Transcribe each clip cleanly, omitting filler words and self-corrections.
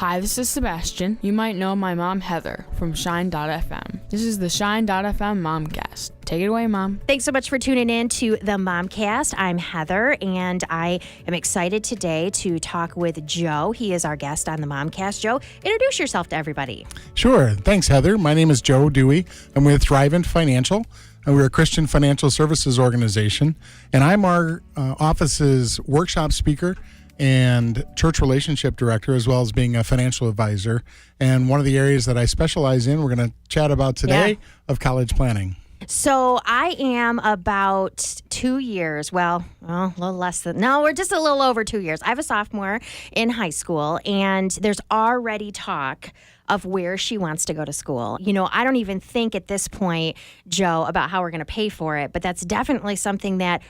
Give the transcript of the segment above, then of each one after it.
Hi, this is Sebastian. You might know my mom, Heather, from Shine.fm. This is the Shine.fm Momcast. Take it away, Mom. Thanks so much for tuning in to the Momcast. I'm Heather, and I am excited today to talk with Joe. He is our guest on the Momcast. Joe, introduce yourself to everybody. Sure. Thanks, Heather. My name is Joe Dewey. I'm with Thriven Financial. We're a Christian financial services organization, and I'm our office's workshop speaker and church relationship director, as well as being a financial advisor. And one of the areas that I specialize in, we're going to chat about today, of college planning. So I am about 2 years, well, a little less than, no, we're just a little over 2 years. I have a sophomore in high school, and there's already talk of where she wants to go to school. You know, I don't even think at this point, Joe, about how we're going to pay for it, but that's definitely something that,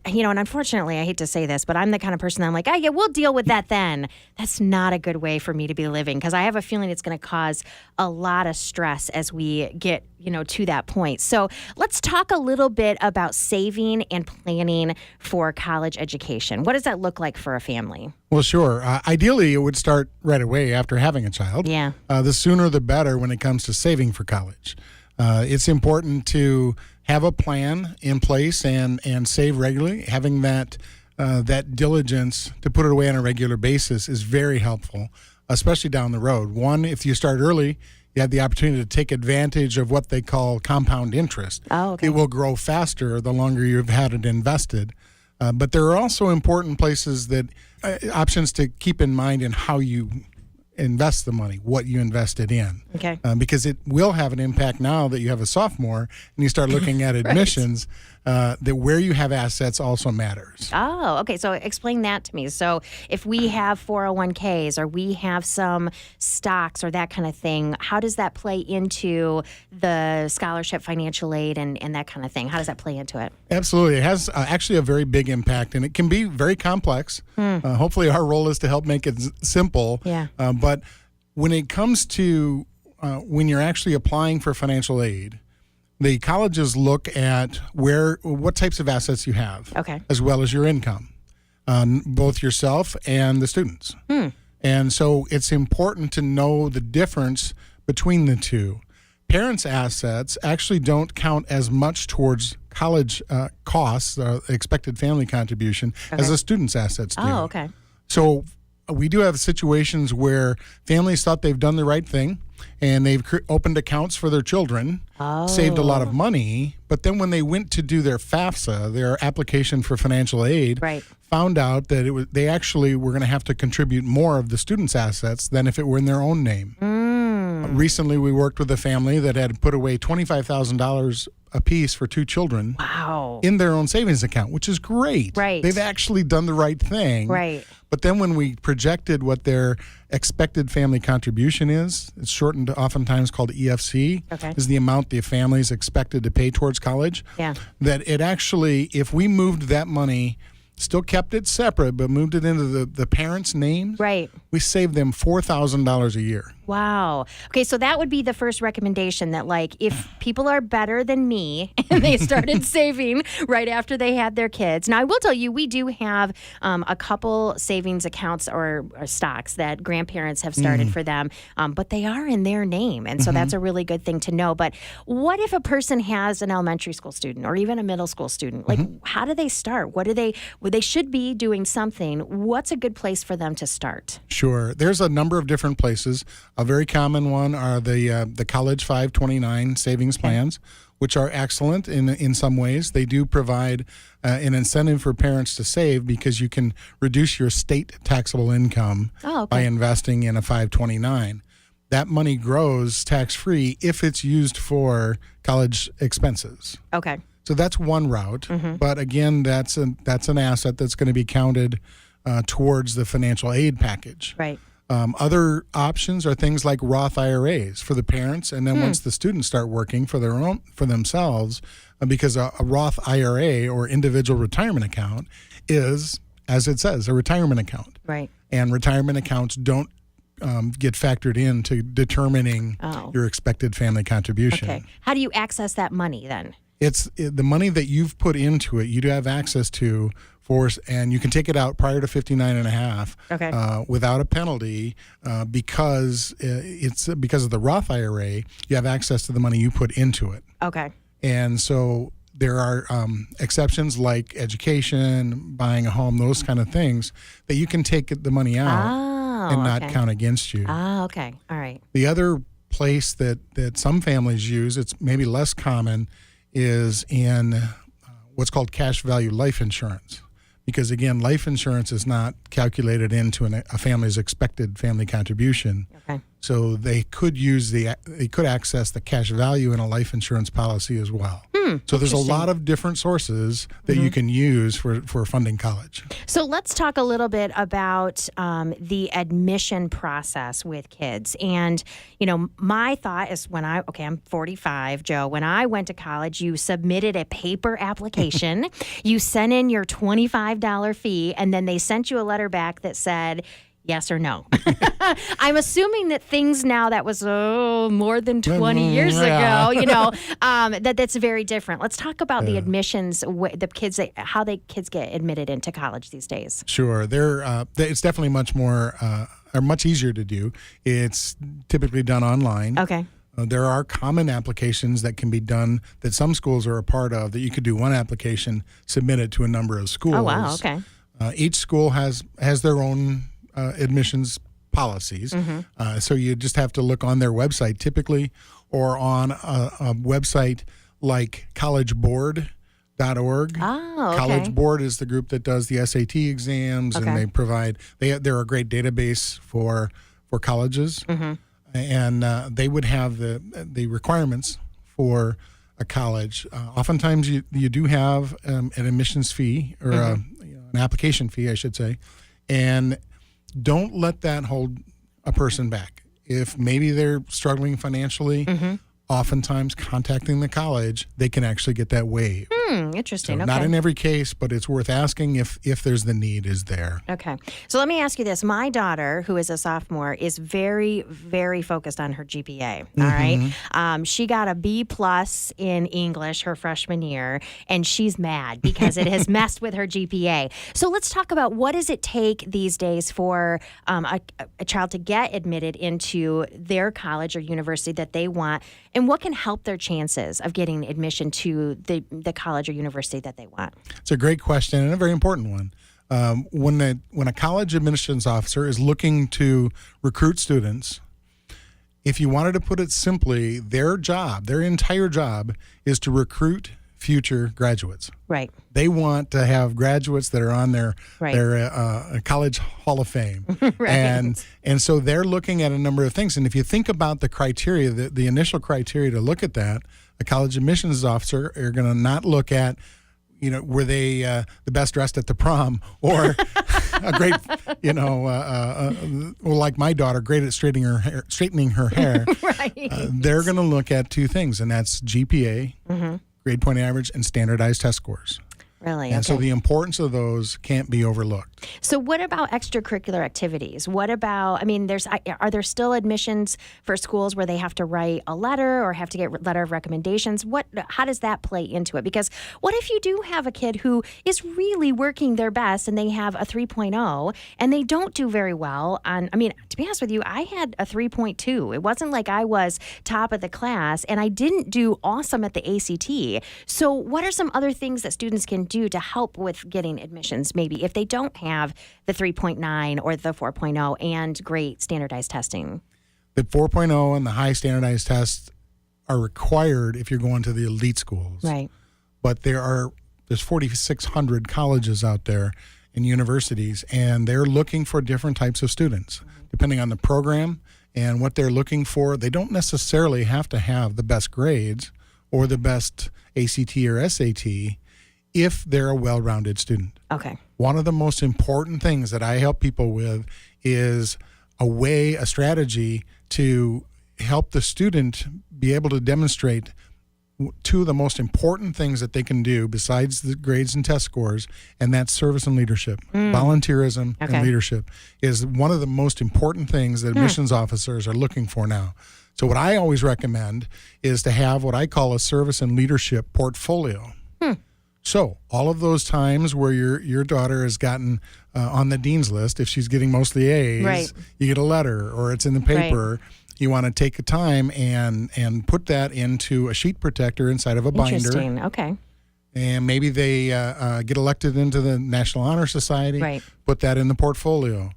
you know, and unfortunately, I hate to say this, but I'm the kind of person that I'm like, oh, yeah, we'll deal with that then. That's not a good way for me to be living, because I have a feeling it's going to cause a lot of stress as we get, you know, to that point. So let's talk a little bit about saving and planning for college education. What does that look like for a family? Well, sure. Ideally, it would start right away after having a child. Yeah. The sooner the better when it comes to saving for college. It's important to have a plan in place and save regularly. Having that diligence to put it away on a regular basis is very helpful, especially down the road. One, if you start early, you have the opportunity to take advantage of what they call compound interest. Oh, okay. It will grow faster the longer you've had it invested. But there are also important places that options to keep in mind in how you invest the money, what you invested in. Okay. Because it will have an impact now that you have a sophomore and you start looking at admissions, that where you have assets also matters. Oh, okay. So explain that to me. So if we have 401ks or we have some stocks or that kind of thing, how does that play into the scholarship, financial aid, and that kind of thing? How does that play into it? Absolutely. It has actually a very big impact, and it can be very complex. Hopefully our role is to help make it simple. Yeah. But when it comes to when you're actually applying for financial aid, the colleges look at what types of assets you have, Okay. as well as your income, both yourself and the students. And so it's important to know the difference between the two. Parents' assets actually don't count as much towards college costs, expected family contribution, as a student's assets do. Oh, okay. So we do have situations where families thought they've done the right thing and they've opened accounts for their children, saved a lot of money, but then when they went to do their FAFSA, their application for financial aid, found out that they actually were going to have to contribute more of the student's assets than if it were in their own name. Recently, we worked with a family that had put away $25,000 a piece for 2 children in their own savings account, which is great. Right. They've actually done the right thing. Right. But then when we projected what their expected family contribution is, it's shortened oftentimes called EFC, is the amount the family is expected to pay towards college. Yeah. That it actually, if we moved that money, still kept it separate, but moved it into the parents' names, we saved them $4,000 a year. Wow. Okay, so that would be the first recommendation, that like if people are better than me and they started saving right after they had their kids. Now, I will tell you, we do have a couple savings accounts or stocks that grandparents have started for them, but they are in their name. And so that's a really good thing to know. But what if a person has an elementary school student or even a middle school student? Like, how do they start? They should be doing something. What's a good place for them to start? Sure. There's a number of different places. A very common one are the College 529 savings plans, which are excellent in some ways. They do provide an incentive for parents to save because you can reduce your state taxable income by investing in a 529. That money grows tax-free if it's used for college expenses. Okay. So that's one route. But again, that's an asset that's going to be counted towards the financial aid package. Right. Other options are things like Roth IRAs for the parents, and then once the students start working for themselves, because a Roth IRA or individual retirement account is, as it says, a retirement account. Right. And retirement accounts don't get factored into determining your expected family contribution. Okay. How do you access that money then? It's the money that you've put into it, you do have access to and you can take it out prior to 59 and a half without a penalty because because of the Roth IRA, you have access to the money you put into it. Okay. And so there are exceptions like education, buying a home, those kind of things that you can take the money out and not count against you. Okay. All right. The other place that some families use, it's maybe less common, is in what's called cash value life insurance. Because again, life insurance is not calculated into a family's expected family contribution. Okay. So they could access the cash value in a life insurance policy as well. So there's a lot of different sources that you can use for funding college. So let's talk a little bit about the admission process with kids. And, my thought is I'm 45, Joe. When I went to college, you submitted a paper application, you sent in your $25 fee, and then they sent you a letter back that said, yes or no. I'm assuming that things now that was more than 20 years ago, that's very different. Let's talk about the admissions, the kids, how kids get admitted into college these days. Sure, it's definitely much easier to do. It's typically done online. Okay. There are common applications that can be done that some schools are a part of that you could do one application, submit it to a number of schools. Oh, wow. Okay. Each school has their own admissions policies. So you just have to look on their website typically, or on a website like collegeboard.org. Oh, okay. College Board is the group that does the SAT exams, and they're a great database for colleges. And they would have the requirements for a college. Oftentimes you do have an admissions fee, or an application fee, I should say, and don't let that hold a person back. If maybe they're struggling financially, oftentimes contacting the college, they can actually get that waived. Interesting. So Okay. Not in every case, but it's worth asking if there's the need is there. Okay. So let me ask you this. My daughter, who is a sophomore, is very, very focused on her GPA. All right. She got a B+ in English her freshman year, and she's mad because it has messed with her GPA. So let's talk about, what does it take these days for a child to get admitted into their college or university that they want, and what can help their chances of getting admission to the college or university that they want? It's a great question and a very important one. When a college admissions officer is looking to recruit students, if you wanted to put it simply, their entire job is to recruit future graduates. Right. They want to have graduates that are on their college hall of fame. Right. And so they're looking at a number of things. And if you think about the criteria, the initial criteria to look at that, a college admissions officer are going to not look at, were they the best dressed at the prom, or a great, like my daughter, great at straightening her hair. Right. They're going to look at two things, and that's GPA, grade point average, and standardized test scores. Really? And so the importance of those can't be overlooked. So what about extracurricular activities? What about, are there still admissions for schools where they have to write a letter or have to get a letter of recommendations? How does that play into it? Because what if you do have a kid who is really working their best and they have a 3.0 and they don't do very well on, to be honest with you, I had a 3.2. It wasn't like I was top of the class, and I didn't do awesome at the ACT. So what are some other things that students can do to help with getting admissions, maybe if they don't have the 3.9 or the 4.0 and great standardized testing? The 4.0 and the high standardized tests are required if you're going to the elite schools. Right. But there's 4,600 colleges out there and universities, and they're looking for different types of students. Depending on the program and what they're looking for, they don't necessarily have to have the best grades or the best ACT or SAT if they're a well-rounded student. Okay. One of the most important things that I help people with is a strategy to help the student be able to demonstrate two of the most important things that they can do besides the grades and test scores, and that's service and leadership. Volunteerism and leadership is one of the most important things that admissions officers are looking for now. So what I always recommend is to have what I call a service and leadership portfolio. So all of those times where your daughter has gotten on the dean's list, if she's getting mostly A's, Right. you get a letter or it's in the paper. You want to take the time and put that into a sheet protector inside of a binder. Interesting. Okay. And maybe they get elected into the National Honor Society. Right. Put that in the portfolio.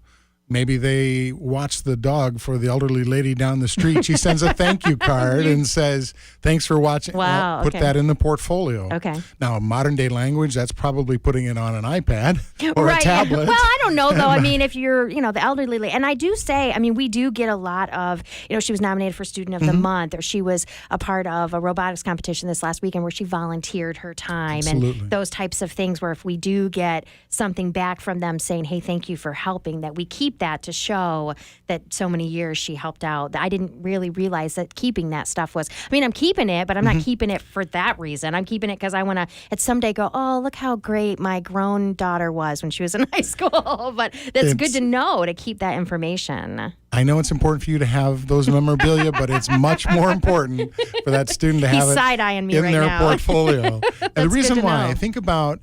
Maybe they watch the dog for the elderly lady down the street. She sends a thank you card and says, "Thanks for watching." Wow, Put okay. that in the portfolio. Okay. Now, modern day language, that's probably putting it on an iPad or right. a tablet. Well, I don't know though. I mean, if you're, the elderly lady, and I do say, I mean, we do get a lot of, she was nominated for Student of the Month, or she was a part of a robotics competition this last weekend where she volunteered her time, Absolutely. and those types of things. Where if we do get something back from them saying, "Hey, thank you for helping," that we keep that to show that so many years she helped out. I didn't really realize that keeping that stuff was. I mean, I'm keeping it, but I'm not keeping it for that reason. I'm keeping it because I want to at someday go, "Oh, look how great my grown daughter was when she was in high school." But that's good to know, to keep that information. I know it's important for you to have those memorabilia, but it's much more important for that student to have He's it side-eyeing me in right their now. portfolio. And the reason good to why, know. think about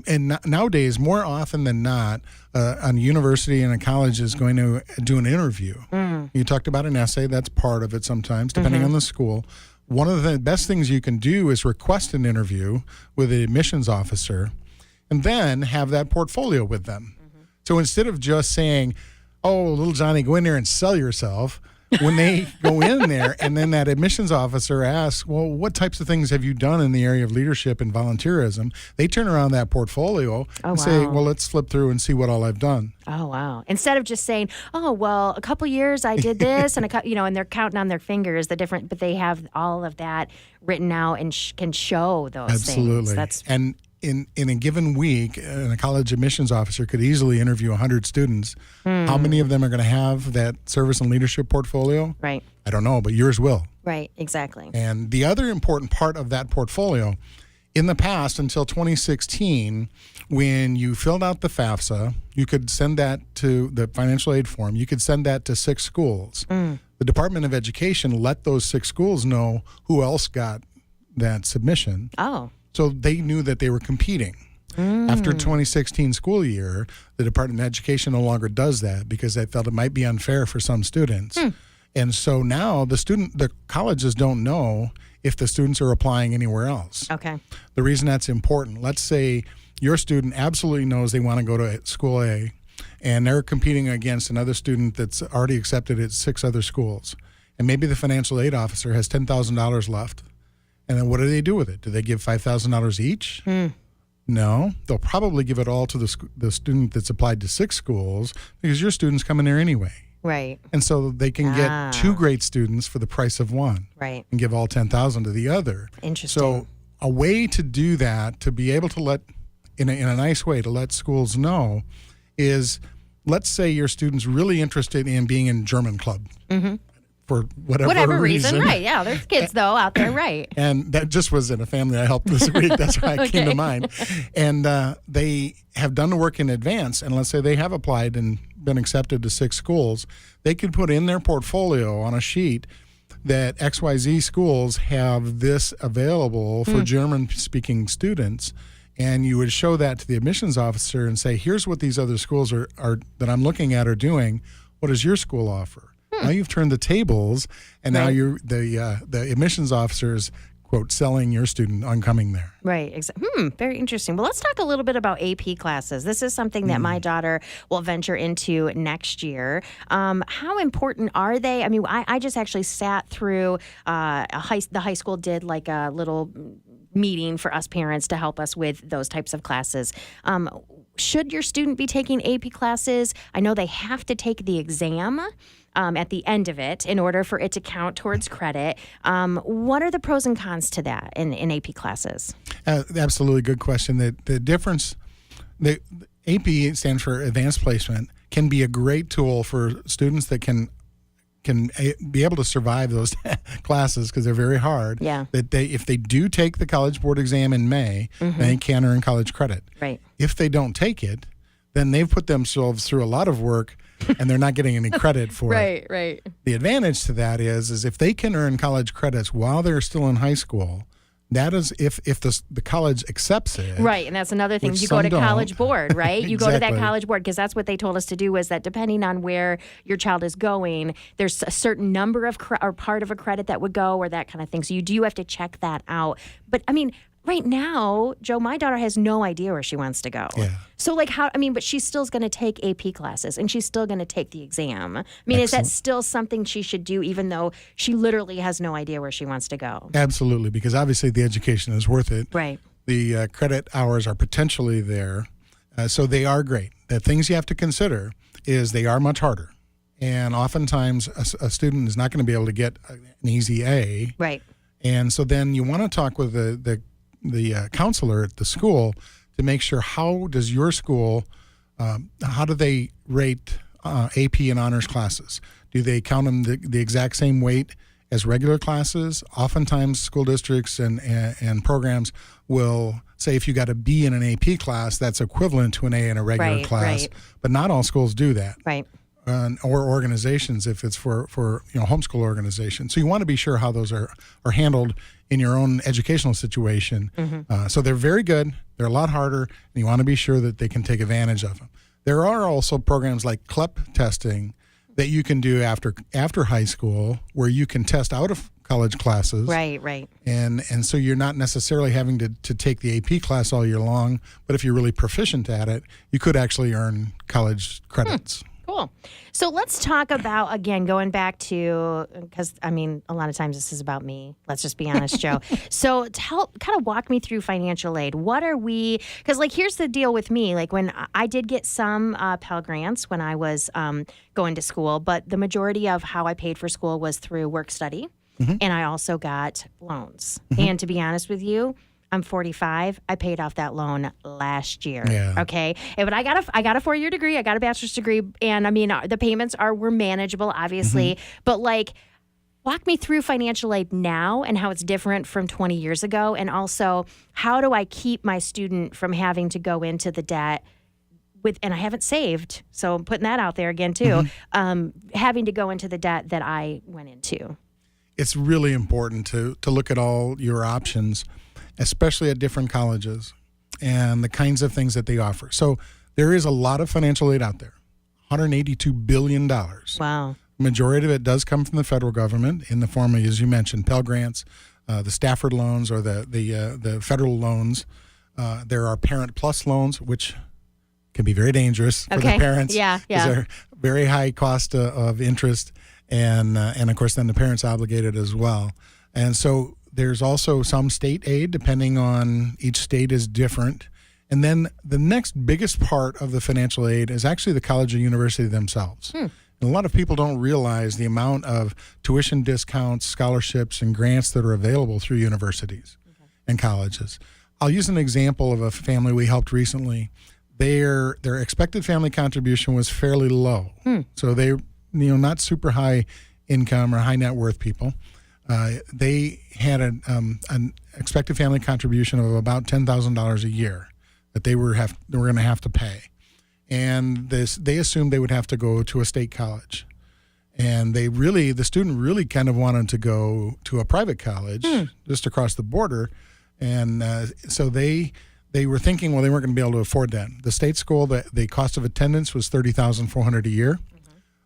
and nowadays, more often than not, a university and a college is going to do an interview. You talked about an essay. That's part of it sometimes, depending on the school. One of the best things you can do is request an interview with an admissions officer and then have that portfolio with them. So instead of just saying, "Oh, little Johnny, go in there and sell yourself," when they go in there and then that admissions officer asks, "Well, what types of things have you done in the area of leadership and volunteerism?" They turn around that portfolio and say, wow. "Well, let's flip through and see what all I've done." Oh, wow. Instead of just saying, "Oh, well, a couple years I did this," and and they're counting on their fingers the different, but they have all of that written out and can show those Absolutely. things. That's And in a given week, a college admissions officer could easily interview 100 students. How many of them are going to have that service and leadership portfolio? right. I don't know, but yours will. Right, exactly. And the other important part of that portfolio, in the past, until 2016, when you filled out the FAFSA, you could send that to the financial aid form. You could send that to 6 schools. The Department of Education let those 6 schools know who else got that submission. Oh, So they knew that they were competing. After 2016 school year, the Department of Education no longer does that because they felt it might be unfair for some students. And so now the colleges don't know if the students are applying anywhere else. okay. The reason that's important, let's say your student absolutely knows they want to go to school A, and they're competing against another student that's already accepted at 6 other schools. And maybe the financial aid officer has $10,000 left. And then what do they do with it? Do they give $5,000 each? No. They'll probably give it all to the student that's applied to 6 schools because your student's coming there anyway. Right, And so they can get 2 great students for the price of 1 right. and give all $10,000 to the other. Interesting. So a way to do that, to be able to let, in a nice way, to let schools know is, let's say your student's really interested in being in German club for whatever reason. Right, yeah. There's kids, though, out there, right. And that just was in a family I helped this week. That's why it came to mind. And they have done the work in advance. And let's say they have applied and been accepted to 6 schools. They could put in their portfolio on a sheet that XYZ schools have this available for German-speaking students. And you would show that to the admissions officer and say, "Here's what these other schools are that I'm looking at are doing. What does your school offer?" Now you've turned the tables, and now you're the admissions officers, quote, selling your student on coming there. Right. Very interesting. Well, let's talk a little bit about AP classes. This is something that my daughter will venture into next year. How important are they? I mean, I just actually sat through the high school did like a little meeting for us parents to help us with those types of classes. Should your student be taking AP classes? I know they have to take the exam at the end of it in order for it to count towards credit. What are the pros and cons to that in AP classes? Absolutely good question. The difference, the AP stands for Advanced Placement, can be a great tool for students that can be able to survive those classes because they're very hard. Yeah. That if they do take the College Board exam in May, they can earn college credit. Right. If they don't take it, then they've put themselves through a lot of work and they're not getting any credit for it. Right. The advantage to that is if they can earn college credits while they're still in high school, That is if the college accepts it. Right, and that's another thing. Which You go to some don't. College Board, right? You go to that Exactly. College Board because that's what they told us to do was that depending on where your child is going, there's a certain number of or part of a credit that would go or that kind of thing. So you do have to check that out. But I mean, right now, Joe, my daughter has no idea where she wants to go. Yeah. So but she's still going to take AP classes and she's still going to take the exam. I mean, is that Excellent. still something she should do even though she literally has no idea where she wants to go? Absolutely, because obviously the education is worth it. Right. The credit hours are potentially there, so they are great. The things you have to consider is they are much harder, and oftentimes a student is not going to be able to get an easy A. Right. And so then you want to talk with the counselor at the school to make sure how does your school, how do they rate AP and honors classes? Do they count them the exact same weight as regular classes? Oftentimes school districts and programs will say if you got a B in an AP class, that's equivalent to an A in a regular Right, class. right. But not all schools do that. Right. Or organizations if it's for homeschool organizations. So you want to be sure how those are handled in your own educational situation. Mm-hmm. So they're very good. They're a lot harder, and you want to be sure that they can take advantage of them. There are also programs like CLEP testing that you can do after high school where you can test out of college classes. Right. And so you're not necessarily having to take the AP class all year long, but if you're really proficient at it, you could actually earn college credits. Cool. So let's talk about, again, going back to, because, I mean, a lot of times this is about me. Let's just be honest, Joe. So kind of walk me through financial aid. What are we, because, here's the deal with me. When I did get some Pell Grants when I was going to school, but the majority of how I paid for school was through work study. Mm-hmm. And I also got loans. Mm-hmm. And to be honest with you, I'm 45. I paid off that loan last year. Yeah. Okay. But I got a 4-year degree. I got a bachelor's degree, and I mean the payments were manageable, obviously. Mm-hmm. But walk me through financial aid now and how it's different from 20 years ago, and also how do I keep my student from having to go into the debt and I haven't saved, so I'm putting that out there again too. Mm-hmm. Having to go into the debt that I went into. It's really important to look at all your options, especially at different colleges and the kinds of things that they offer. So there is a lot of financial aid out there, $182 billion. Wow. The majority of it does come from the federal government in the form of, as you mentioned, Pell Grants, the Stafford loans or the federal loans. There are Parent Plus loans, which can be very dangerous for the parents. Yeah. They're very high cost of interest, and of course then the parents obligated as well. And so there's also some state aid, depending on each state is different. And then the next biggest part of the financial aid is actually the college or university themselves. And a lot of people don't realize the amount of tuition discounts, scholarships, and grants that are available through universities and colleges. I'll use an example of a family we helped recently. Their expected family contribution was fairly low. So they, not super high income or high net worth people. They had an expected family contribution of about $10,000 a year that they were going to have to pay, and they assumed they would have to go to a state college, and the student really kind of wanted to go to a private college just across the border, and so they were thinking, well, they weren't going to be able to afford that. The state school, the cost of attendance was $30,400 a year.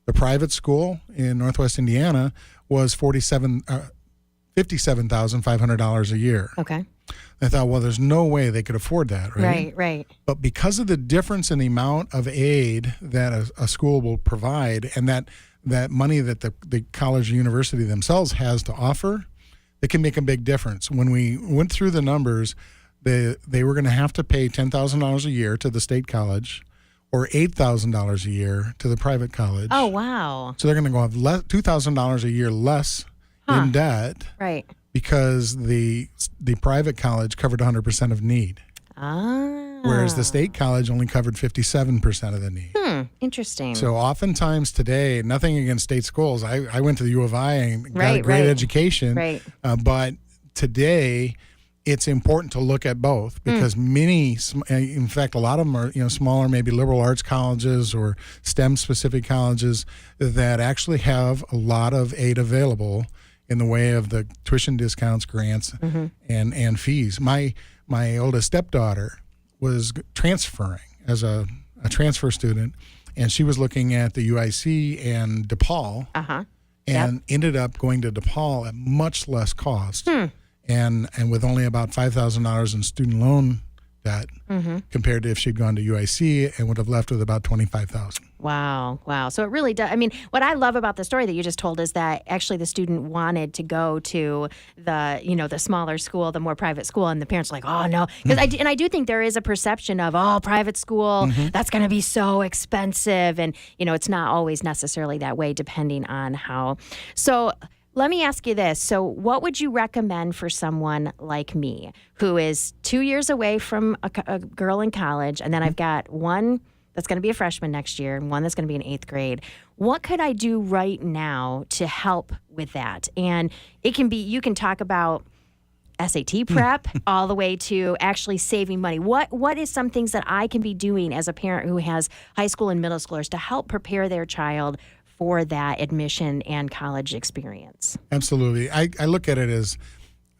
The private school in Northwest Indiana was $57,500 a year. Okay. I thought, well, there's no way they could afford that, right? Right. But because of the difference in the amount of aid that a school will provide and that money that the college or university themselves has to offer, it can make a big difference. When we went through the numbers, they were going to have to pay $10,000 a year to the state college or $8,000 a year to the private college. Oh, wow. So they're going to go have $2,000 a year less in debt. Right. Because the private college covered 100% of need. Whereas the state college only covered 57% of the need. Interesting. So oftentimes today, nothing against state schools. I went to the U of I and got a great education. Right. But today, it's important to look at both because many, in fact, a lot of them are smaller, maybe liberal arts colleges or STEM specific colleges that actually have a lot of aid available. in the way of the tuition discounts, grants, and fees. My oldest stepdaughter was transferring as a transfer student, and she was looking at the UIC and DePaul, and ended up going to DePaul at much less cost, and with only about $5,000 in student loan debt, compared to if she'd gone to UIC and would have left with about $25,000. Wow. So it really does. I mean, what I love about the story that you just told is that actually the student wanted to go to the smaller school, the more private school, and the parents were like, oh no. Because I do think there is a perception of, private school, that's going to be so expensive. And, it's not always necessarily that way depending on how. So let me ask you this. So what would you recommend for someone like me who is 2 years away from a girl in college, and then I've got one that's going to be a freshman next year and one that's going to be in 8th grade? What could I do right now to help with that? And it can be, you can talk about SAT prep all the way to actually saving money. What is some things that I can be doing as a parent who has high school and middle schoolers to help prepare their child for that admission and college experience? Absolutely. I look at it as,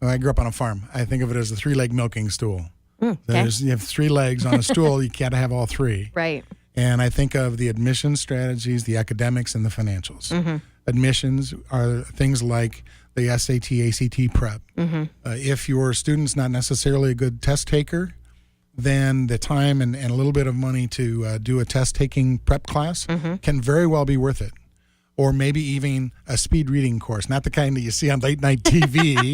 I grew up on a farm. I think of it as a 3-leg milking stool. Okay. You have 3 legs on a stool. You can't have all 3. Right. And I think of the admission strategies, the academics, and the financials. Admissions are things like the SAT, ACT prep. If your student's not necessarily a good test taker, then the time and a little bit of money to do a test-taking prep class can very well be worth it. Or maybe even a speed reading course, not the kind that you see on late night TV,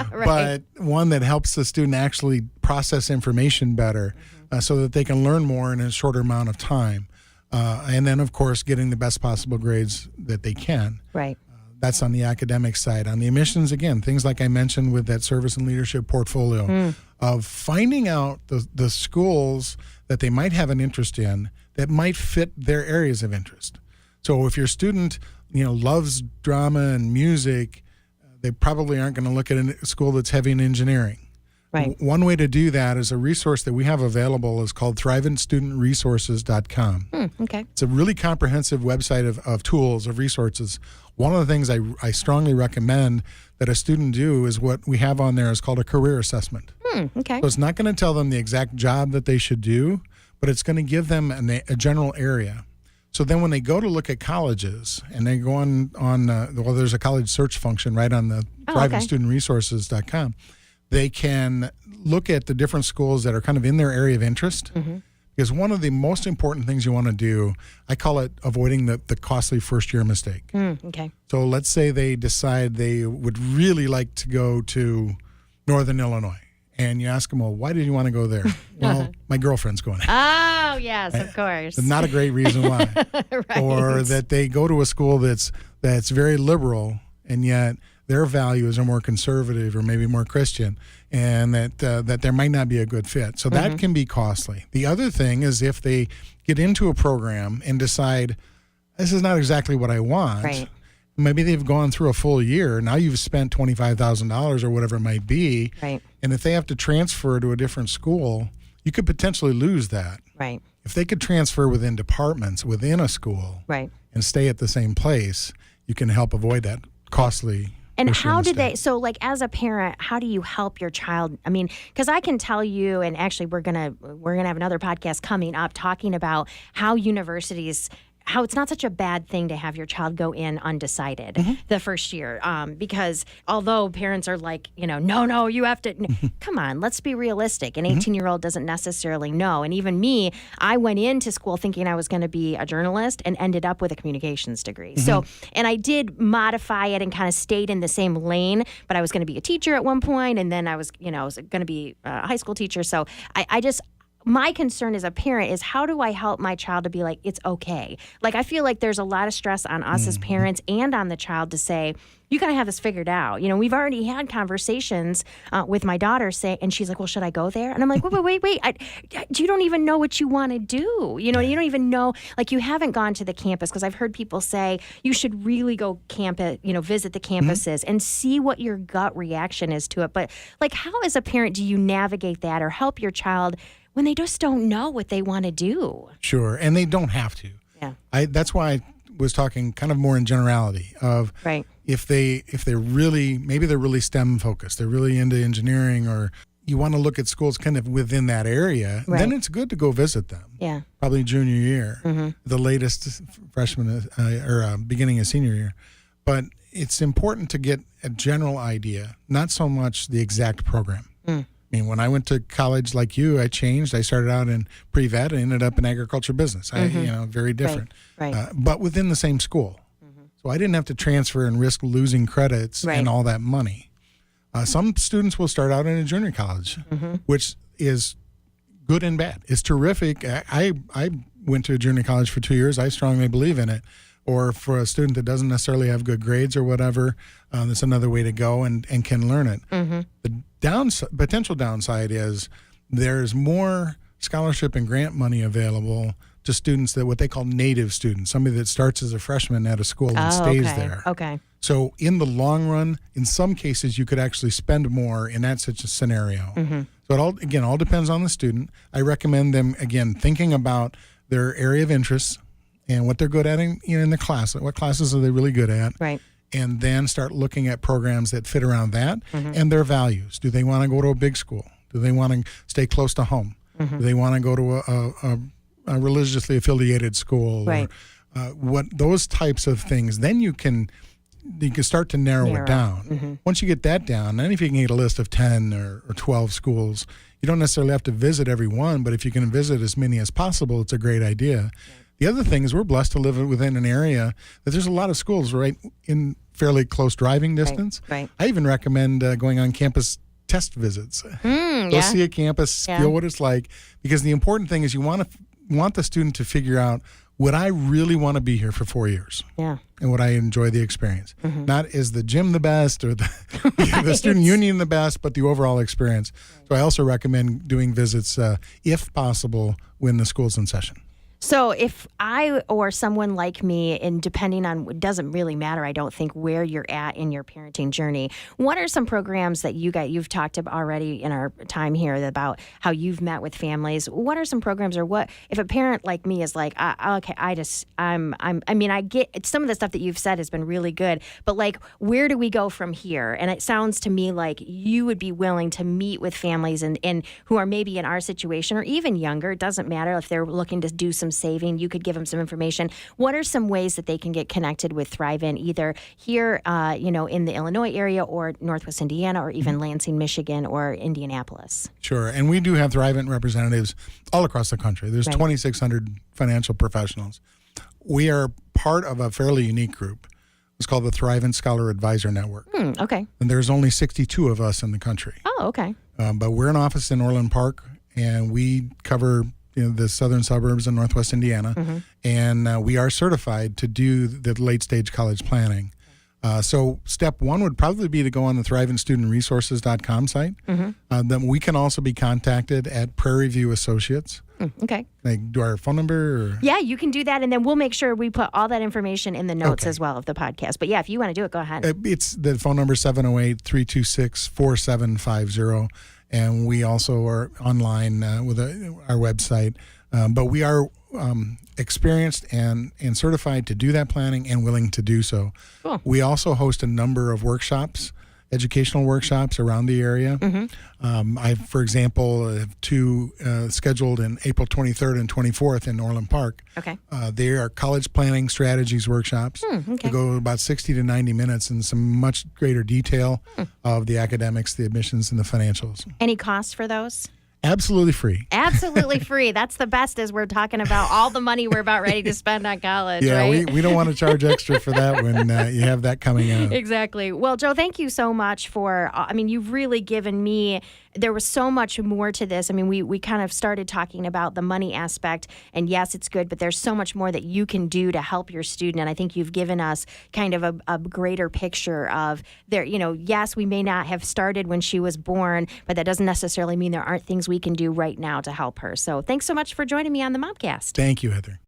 but one that helps the student actually process information better so that they can learn more in a shorter amount of time. And then, of course, getting the best possible grades that they can. Right. That's on the academic side. On the admissions, again, things like I mentioned with that service and leadership portfolio of finding out the schools that they might have an interest in that might fit their areas of interest. So if your student, loves drama and music, they probably aren't going to look at a school that's heavy in engineering. Right. One way to do that is a resource that we have available is called thrivenstudentresources.com. Okay. It's a really comprehensive website of tools, of resources. One of the things I strongly recommend that a student do is what we have on there is called a career assessment. Okay. So it's not going to tell them the exact job that they should do, but it's going to give them a general area. So then when they go to look at colleges and they go on there's a college search function right on the thrivenstudentresources.com, they can look at the different schools that are kind of in their area of interest. Because one of the most important things you want to do, I call it avoiding the costly first-year mistake. Okay. So let's say they decide they would really like to go to Northern Illinois. And you ask them, well, why did you want to go there? Well, my girlfriend's going there. Oh, yes, of course. Not a great reason why. Right. Or that they go to a school that's very liberal, and yet their values are more conservative or maybe more Christian, and that there might not be a good fit. So that can be costly. The other thing is if they get into a program and decide, this is not exactly what I want. Right. Maybe they've gone through a full year. Now you've spent $25,000 or whatever it might be. Right. And if they have to transfer to a different school, you could potentially lose that. Right. If they could transfer within departments within a school and stay at the same place, you can help avoid that costly. And how do they, so like as a parent, how do you help your child? I mean, because I can tell you, and actually we're gonna have another podcast coming up talking about how universities, how it's not such a bad thing to have your child go in undecided the first year. Because although parents are like, no, you have to, come on, let's be realistic. An 18-year-old doesn't necessarily know. And even me, I went into school thinking I was going to be a journalist and ended up with a communications degree. So, and I did modify it and kind of stayed in the same lane, but I was going to be a teacher at one point, and then I was going to be a high school teacher. So my concern as a parent is how do I help my child to be like, it's okay? Like, I feel like there's a lot of stress on us as parents and on the child to say, you got to have this figured out. We've already had conversations with my daughter and she's like, well, should I go there? And I'm like, wait. You don't even know what you want to do. You don't even know, like you haven't gone to the campus, because I've heard people say you should really go visit the campuses and see what your gut reaction is to it. But like, how as a parent do you navigate that or help your child when they just don't know what they want to do? Sure, and they don't have to. Yeah. That's why was talking kind of more in generality of Right. if they're really STEM focused, they're really into engineering, or you want to look at schools kind of within that area, Right. then it's good to go visit them. Yeah. Probably junior year, the latest freshman or beginning of senior year. But it's important to get a general idea, not so much the exact program. I mean, when I went to college like you, I changed. I started out in pre-vet and ended up in agriculture business. Very different. Right. But within the same school. So I didn't have to transfer and risk losing credits Right. and all that money. Some students will start out in a junior college, which is good and bad. It's terrific. I went to a junior college for 2 years. I strongly believe in it. Or for a student that doesn't necessarily have good grades or whatever, that's another way to go and can learn it. The potential downside is there's more scholarship and grant money available to students that what they call native students, somebody that starts as a freshman at a school and stays okay. there. Okay. So in the long run, in some cases, you could actually spend more in that such a scenario. So it all depends on the student. I recommend them, again, thinking about their area of interest and what they're good at in the class. What classes are they really good at? Right. And then start looking at programs that fit around that and their values. Do they want to go to a big school? Do they want to stay close to home? Do they want to go to a religiously affiliated school? Right. Or, what those types of things. Then you can start to narrow it down. Once you get that down, then if you can get a list of 10 or 12 schools, you don't necessarily have to visit every one, but if you can visit as many as possible, it's a great idea. The other thing is we're blessed to live within an area that there's a lot of schools right in fairly close driving distance. Right. I even recommend going on campus test visits. Go see a campus, feel what it's like, because the important thing is you want the student to figure out, would I really want to be here for 4 years? Yeah. And would I enjoy the experience? Not is the gym the best or the student union the best, but the overall experience. So I also recommend doing visits, if possible, when the school's in session. So if I or someone like me, and depending on, it doesn't really matter, I don't think, where you're at in your parenting journey, what are some programs that you've talked about already in our time here about how you've met with families? What are some programs, or what if a parent like me is like, I get some of the stuff that you've said has been really good, but like, where do we go from here? And it sounds to me like you would be willing to meet with families and who are maybe in our situation or even younger. It doesn't matter if they're looking to do some saving. You could give them some information. What are some ways that they can get connected with Thriven, either here, in the Illinois area, or Northwest Indiana, or even Lansing, Michigan, or Indianapolis? Sure. And we do have Thriven representatives all across the country. There's 2,600 financial professionals. We are part of a fairly unique group. It's called the Thriven Scholar Advisor Network. Okay. And there's only 62 of us in the country. Oh, okay. But we're an office in Orland Park, and we cover the southern suburbs in Northwest Indiana, and we are certified to do the late-stage college planning. So step one would probably be to go on the thrivenstudentresources.com site. Then we can also be contacted at Prairie View Associates. Okay. Do our phone number? Or? Yeah, you can do that, and then we'll make sure we put all that information in the notes as well of the podcast. But yeah, if you want to do it, go ahead. It's the phone number 708-326-4750. And we also are online with our website. But we are experienced and certified to do that planning and willing to do so. Cool. We also host a number of workshops, educational workshops around the area. I, for example, have two scheduled in April 23rd and 24th in Orland Park. Okay. They are college planning strategies workshops. Okay. They go about 60 to 90 minutes in some much greater detail of the academics, the admissions, and the financials. Any cost for those? Absolutely free. Absolutely free. That's the best, as we're talking about all the money we're about ready to spend on college, Yeah, right? we don't want to charge extra for that when you have that coming out. Exactly. Well, Joe, thank you so much for, you've really given me, there was so much more to this. I mean, we kind of started talking about the money aspect, and yes, it's good, but there's so much more that you can do to help your student. And I think you've given us kind of a greater picture of yes, we may not have started when she was born, but that doesn't necessarily mean there aren't things we can do right now to help her. So thanks so much for joining me on the Momcast. Thank you, Heather.